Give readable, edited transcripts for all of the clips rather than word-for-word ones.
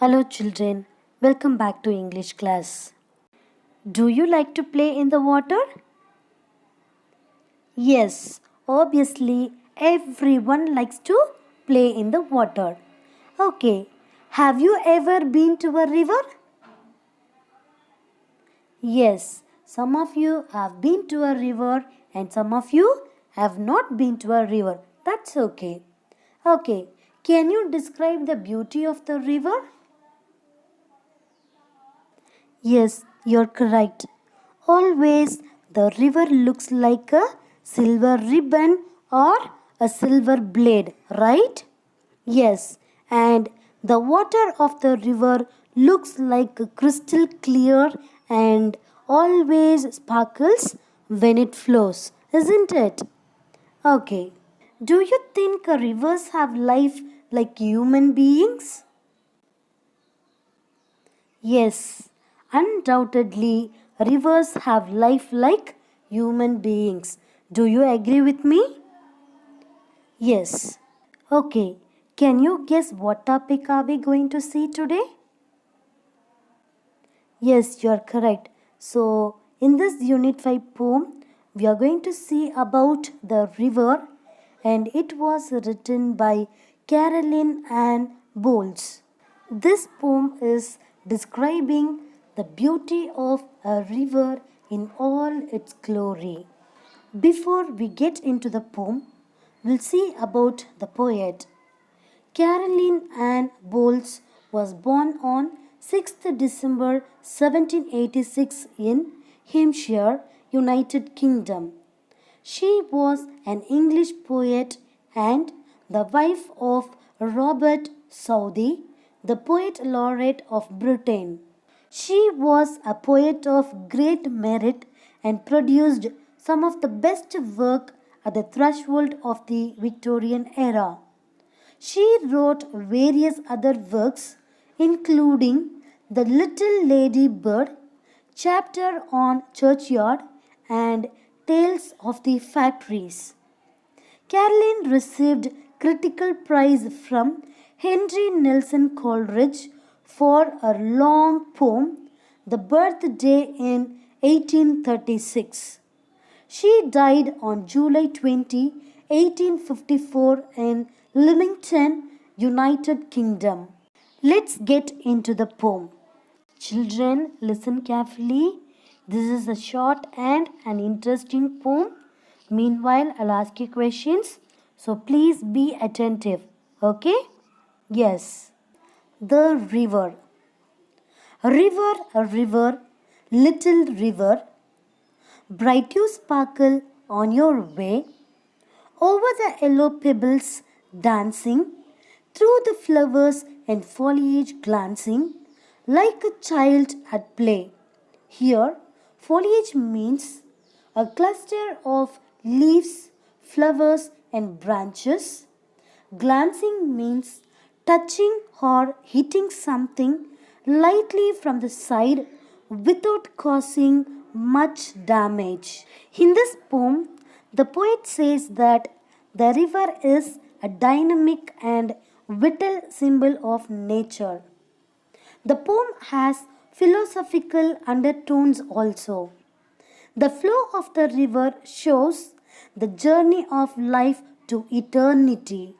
Hello, children. Welcome back to English class. Do you like to play in the water? Yes, obviously, everyone likes to play in the water. Okay, have you ever been to a river? Yes, some of you have been to a river and some of you have not been to a river. That's okay. Okay, can you describe the beauty of the river? Yes, you're correct. Always the river looks like a silver ribbon or a silver blade, right? Yes, and the water of the river looks like crystal clear and always sparkles when it flows, isn't it? Okay. Do you think rivers have life like human beings? Yes, undoubtedly, rivers have life like human beings. Do you agree with me? Yes. Okay, can you guess what topic are we going to see today? Yes, you are correct. So, in this Unit 5 poem, we are going to see about the river and it was written by Caroline Ann Bowles. This poem is describing the beauty of a river in all its glory. Before we get into the poem, we'll see about the poet. Caroline Ann Bowles was born on 6th December 1786 in Hampshire, United Kingdom. She was an English poet and the wife of Robert Southey, the poet laureate of Britain. She was a poet of great merit and produced some of the best work at the threshold of the Victorian era. She wrote various other works, including The Little Lady Bird, Chapter on Churchyard, and Tales of the Factories. Caroline received critical praise from Henry Nelson Coleridge for her long poem, The Birthday in 1836. She died on July 20, 1854 in Leamington, United Kingdom. Let's get into the poem. Children, listen carefully. This is a short and an interesting poem. Meanwhile, I'll ask you questions. So please be attentive. Okay? Yes. The river. River, a river, little river, bright you sparkle on your way, over the yellow pebbles dancing, through the flowers and foliage glancing, like a child at play. Here, foliage means a cluster of leaves, flowers, and branches. Glancing means touching or hitting something lightly from the side without causing much damage. In this poem, the poet says that the river is a dynamic and vital symbol of nature. The poem has philosophical undertones also. The flow of the river shows the journey of life to eternity.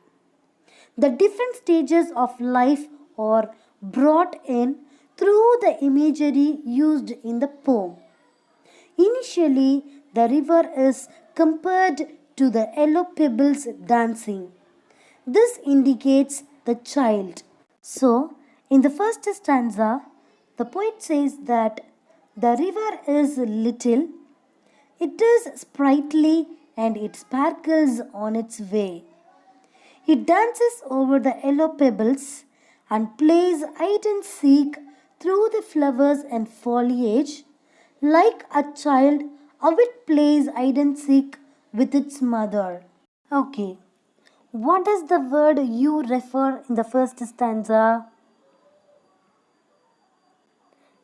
The different stages of life are brought in through the imagery used in the poem. Initially, the river is compared to the yellow pebbles dancing. This indicates the child. So, in the first stanza, the poet says that the river is little, it is sprightly, and it sparkles on its way. It dances over the yellow pebbles and plays hide and seek through the flowers and foliage like a child how it plays hide and seek with its mother. Okay, what does the word you refer in the first stanza?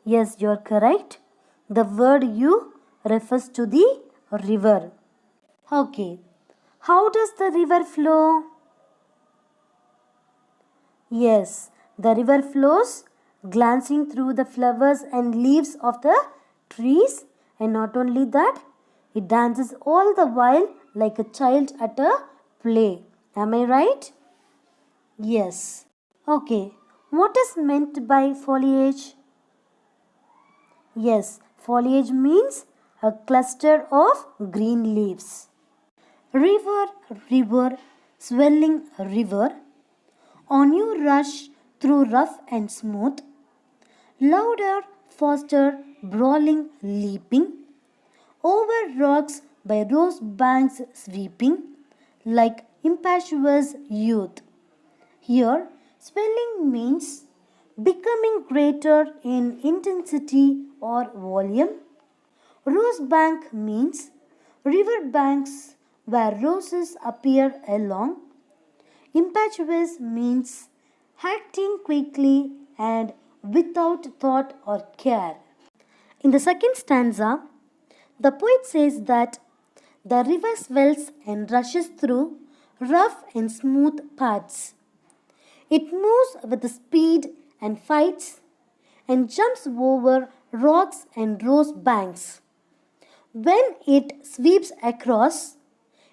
Yes, you're correct. The word you refers to the river. Okay, how does the river flow? Yes, the river flows glancing through the flowers and leaves of the trees. And not only that, it dances all the while like a child at a play. Am I right? Yes. Okay. What is meant by foliage? Yes, foliage means a cluster of green leaves. River, river, swelling river, on you rush through rough and smooth, louder, faster, brawling, leaping, over rocks by rose banks sweeping, like impetuous youth. Here, swelling means becoming greater in intensity or volume. Rose bank means river banks where roses appear along. Impetuous means acting quickly and without thought or care. In the second stanza, the poet says that the river swells and rushes through rough and smooth paths. It moves with speed and fights and jumps over rocks and rose banks. When it sweeps across,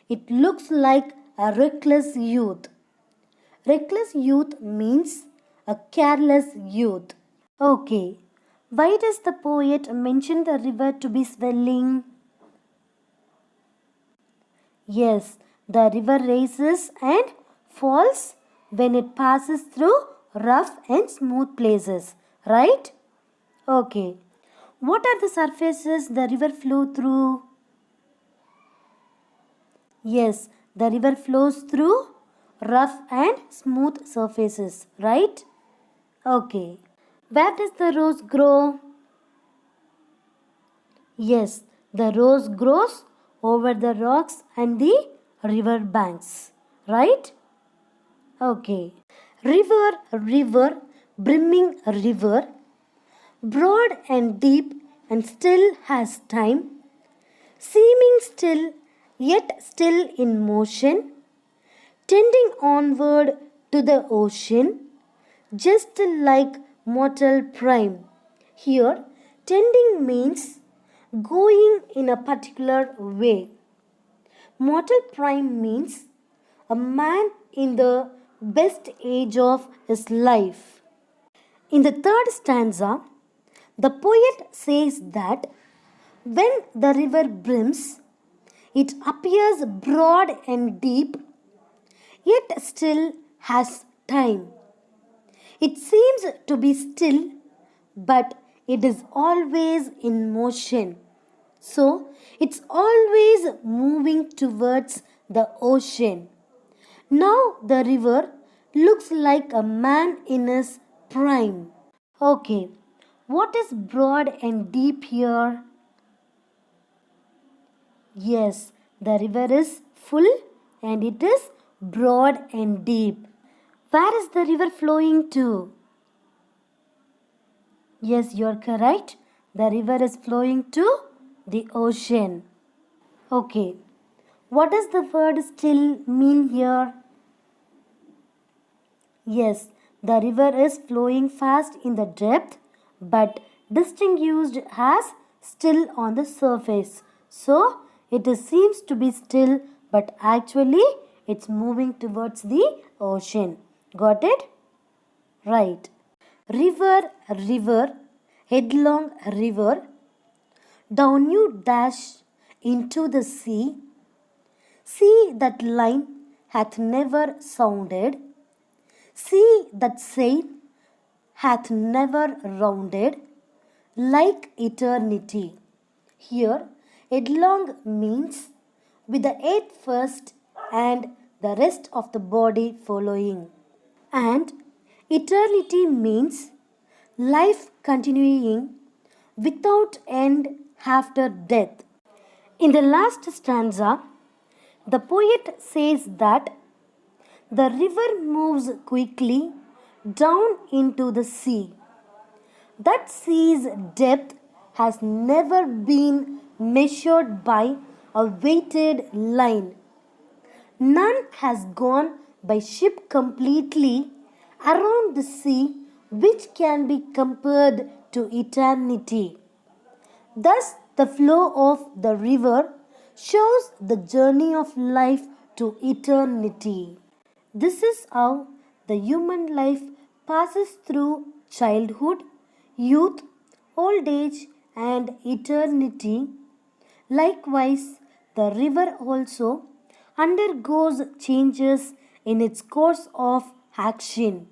it looks like a reckless youth. Reckless youth means a careless youth. Okay, why does the poet mention the river to be swelling? Yes, the river rises and falls when it passes through rough and smooth places, right? Okay. What are the surfaces the river flow through? Yes, the river flows through rough and smooth surfaces, right? Okay. Where does the rose grow? Yes, the rose grows over the rocks and the river banks, right? Okay. River, river, brimming river, broad and deep and still has time, seeming still yet still in motion, tending onward to the ocean, just like mortal prime. Here, tending means going in a particular way. Mortal prime means a man in the best age of his life. In the third stanza, the poet says that when the river brims, it appears broad and deep, yet still has time. It seems to be still, but it is always in motion. So, it's always moving towards the ocean. Now, the river looks like a man in his prime. Okay, what is broad and deep here? Yes, the river is full and it is broad and deep. Where is the river flowing to? Yes, you are correct. The river is flowing to the ocean. Okay, what does the word still mean here? Yes, the river is flowing fast in the depth but distinguished as still on the surface. So, seems to be still but actually it's moving towards the ocean. Got it? Right. River, river, headlong river, down you dash into the sea. Sea that line hath never sounded. Sea that sail hath never rounded like eternity. Here, headlong means with the head first and the rest of the body following. And eternity means life continuing without end after death. In the last stanza, the poet says that the river moves quickly down into the sea. That sea's depth has never been measured by a weighted line. None has gone by ship completely around the sea which can be compared to eternity. Thus, the flow of the river shows the journey of life to eternity. This is how the human life passes through childhood, youth, old age, and eternity. Likewise, the river also undergoes changes in its course of action.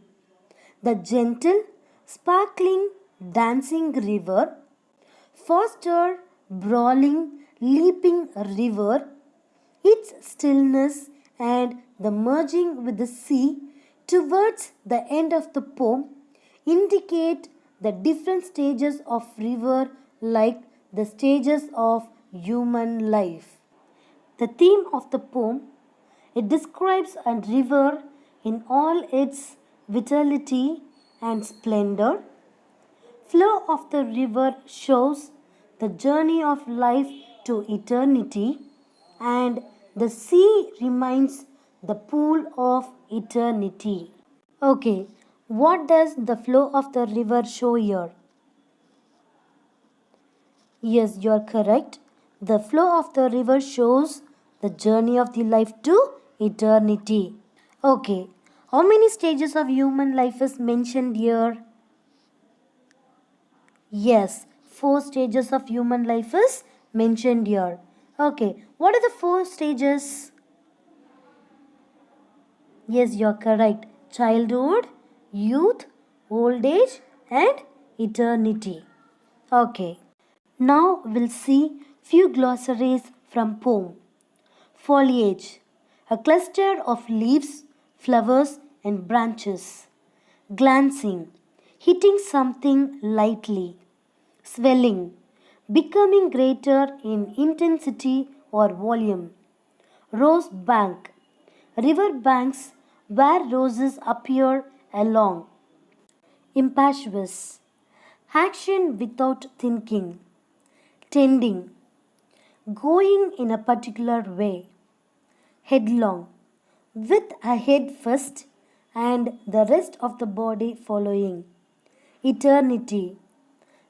The gentle, sparkling, dancing river, faster, brawling, leaping river, its stillness and the merging with the sea towards the end of the poem indicate the different stages of river like the stages of human life. The theme of the poem, it describes a river in all its vitality and splendor. Flow of the river shows the journey of life to eternity, and the sea reminds the pool of eternity. Okay, what does the flow of the river show here? Yes, you are correct. The flow of the river shows the journey of the life to eternity. Okay, how many stages of human life is mentioned here? Yes, 4 stages of human life is mentioned here. Okay, what are the 4 stages? Yes, you are correct. Childhood, youth, old age, and eternity. Okay. Now we'll see few glossaries from poem. Foliage, a cluster of leaves, flowers, and branches. Glancing, hitting something lightly. Swelling, becoming greater in intensity or volume. Rose bank, river banks where roses appear along. Impetuous, action without thinking. Tending, going in a particular way. Headlong, with a head first and the rest of the body following. Eternity,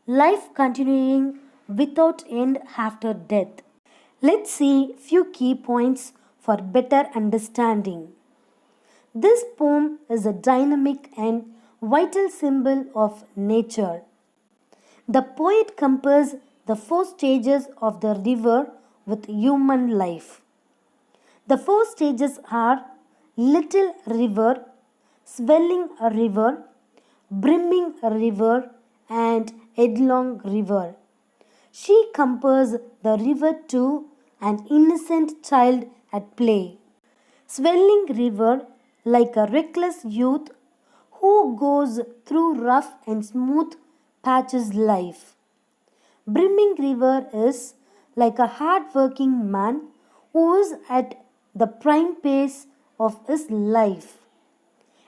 life continuing without end after death. Let's see few key points for better understanding. This poem is a dynamic and vital symbol of nature. The poet compares the 4 stages of the river with human life. The 4 stages are little river, swelling river, brimming river, and headlong river. She compares the river to an innocent child at play. Swelling river like a reckless youth who goes through rough and smooth patches life. Brimming river is like a hard-working man who is at the prime pace of his life.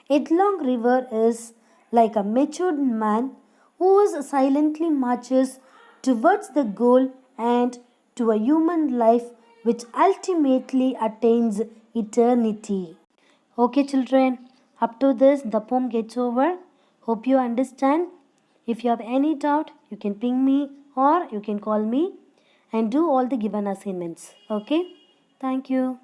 Headlong river is like a matured man who silently marches towards the goal and to a human life which ultimately attains eternity. Okay, children, up to this the poem gets over. Hope you understand. If you have any doubt, you can ping me or you can call me and do all the given assignments. Okay, thank you.